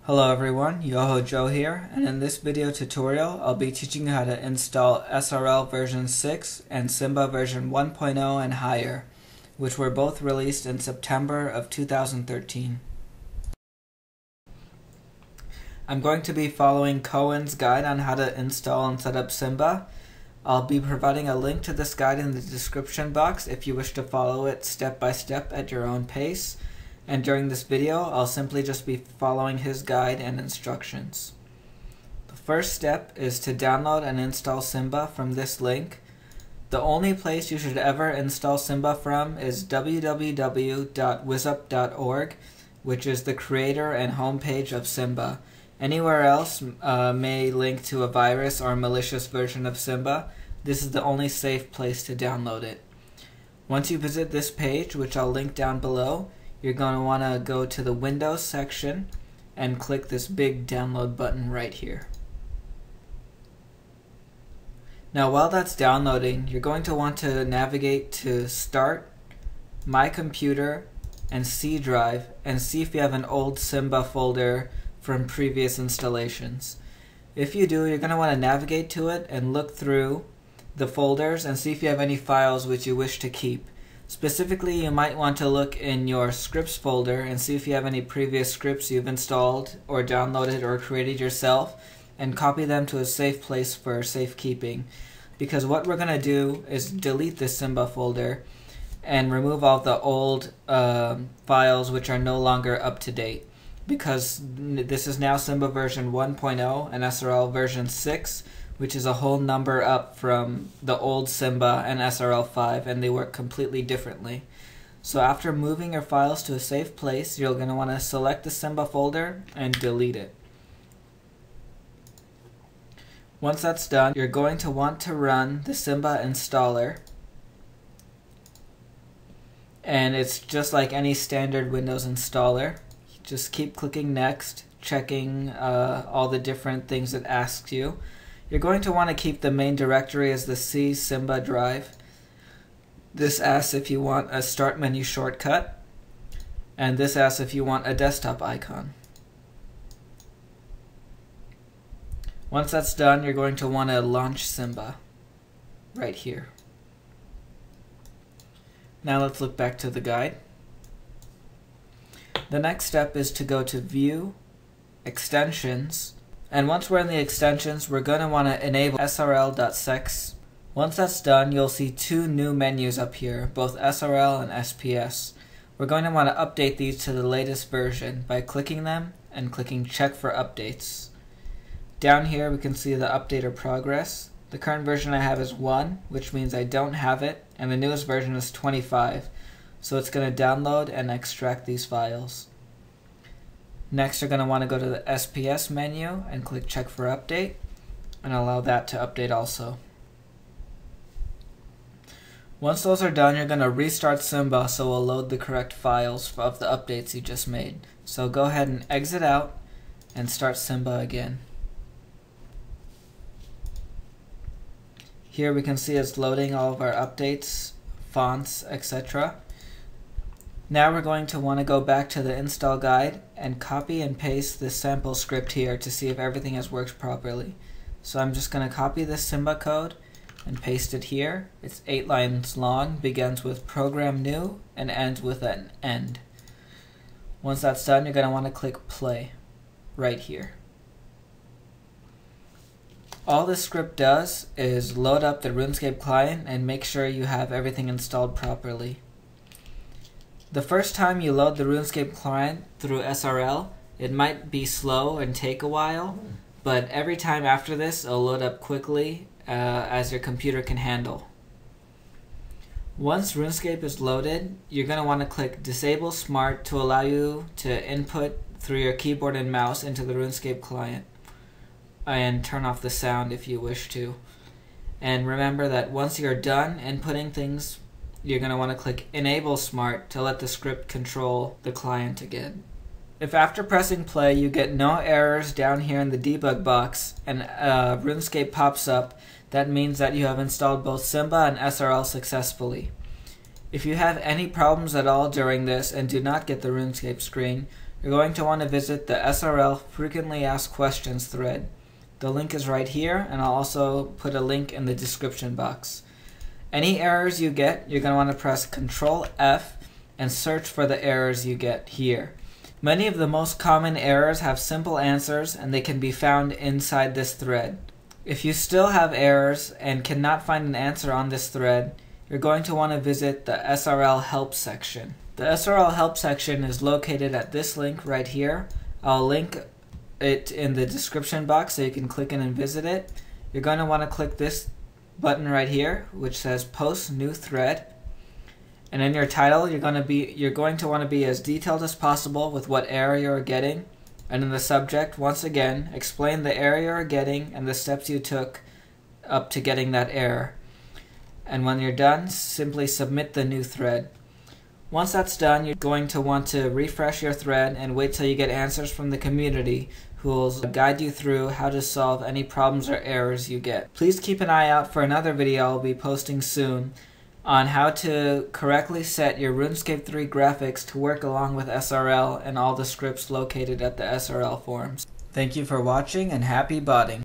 Hello everyone, Yoho Joe here, and in this video tutorial I'll be teaching you how to install SRL version 6 and Simba version 1.0 and higher, which were both released in September of 2013. I'm going to be following Cohen's guide on how to install and set up Simba. I'll be providing a link to this guide in the description box if you wish to follow it step by step at your own pace. And during this video, I'll simply just be following his guide and instructions. The first step is to download and install Simba from this link. The only place you should ever install Simba from is www.wizup.org, which is the creator and homepage of Simba. Anywhere else may link to a virus or malicious version of Simba. This is the only safe place to download it. Once you visit this page, which I'll link down below, you're going to want to go to the Windows section and click this big download button right here. Now while that's downloading, you're going to want to navigate to Start, My Computer, and C Drive and see if you have an old Simba folder from previous installations. If you do, you're going to want to navigate to it and look through the folders and see if you have any files which you wish to keep. Specifically, you might want to look in your scripts folder and see if you have any previous scripts you've installed or downloaded or created yourself, and copy them to a safe place for safekeeping. Because what we're going to do is delete this Simba folder and remove all the old files which are no longer up to date. Because this is now Simba version 1.0 and SRL version 6, which is a whole number up from the old Simba and SRL5, and they work completely differently. So after moving your files to a safe place, you're going to want to select the Simba folder and delete it. Once that's done, you're going to want to run the Simba Installer. And it's just like any standard Windows installer. Just keep clicking Next, checking all the different things it asks you. You're going to want to keep the main directory as the C Simba drive. This asks if you want a start menu shortcut, and this asks if you want a desktop icon. Once that's done, you're going to want to launch Simba right here. Now let's look back to the guide. The next step is to go to View, Extensions, and once we're in the extensions, we're going to want to enable SRL6. Once that's done, you'll see two new menus up here, both SRL and SPS. We're going to want to update these to the latest version by clicking them and clicking Check for Updates. Down here we can see the updater progress. The current version I have is 1, which means I don't have it, and the newest version is 25. So it's going to download and extract these files. Next, you're going to want to go to the SPS menu and click Check for Update, and allow that to update also. Once those are done, you're going to restart Simba so we'll load the correct files of the updates you just made. So go ahead and exit out and start Simba again. Here we can see it's loading all of our updates, fonts, etc. Now we're going to want to go back to the install guide and copy and paste this sample script here to see if everything has worked properly. So I'm just going to copy this Simba code and paste it here. It's 8 lines long, begins with program new, and ends with an end. Once that's done, you're going to want to click play right here. All this script does is load up the RuneScape client and make sure you have everything installed properly. The first time you load the RuneScape client through SRL, it might be slow and take a while, but every time after this it'll load up quickly as your computer can handle. Once RuneScape is loaded, you're going to want to click Disable Smart to allow you to input through your keyboard and mouse into the RuneScape client, and turn off the sound if you wish to. And remember that once you're done inputting things, you're going to want to click Enable Smart to let the script control the client again. If after pressing play you get no errors down here in the debug box and RuneScape pops up, that means that you have installed both Simba and SRL successfully. If you have any problems at all during this and do not get the RuneScape screen, you're going to want to visit the SRL Frequently Asked Questions thread. The link is right here, and I'll also put a link in the description box. Any errors you get, you're going to want to press Ctrl F and search for the errors you get here. Many of the most common errors have simple answers, and they can be found inside this thread. If you still have errors and cannot find an answer on this thread, you're going to want to visit the SRL Help Section. The SRL Help Section is located at this link right here. I'll link it in the description box so you can click in and visit it. You're going to want to click this button right here, which says Post New Thread. And in your title, you're going to want to be as detailed as possible with what error you're getting. And in the subject, once again, explain the error you're getting and the steps you took up to getting that error. And when you're done, simply submit the new thread. Once that's done, you're going to want to refresh your thread and wait till you get answers from the community who will guide you through how to solve any problems or errors you get. Please keep an eye out for another video I'll be posting soon on how to correctly set your RuneScape 3 graphics to work along with SRL and all the scripts located at the SRL forums. Thank you for watching and happy botting!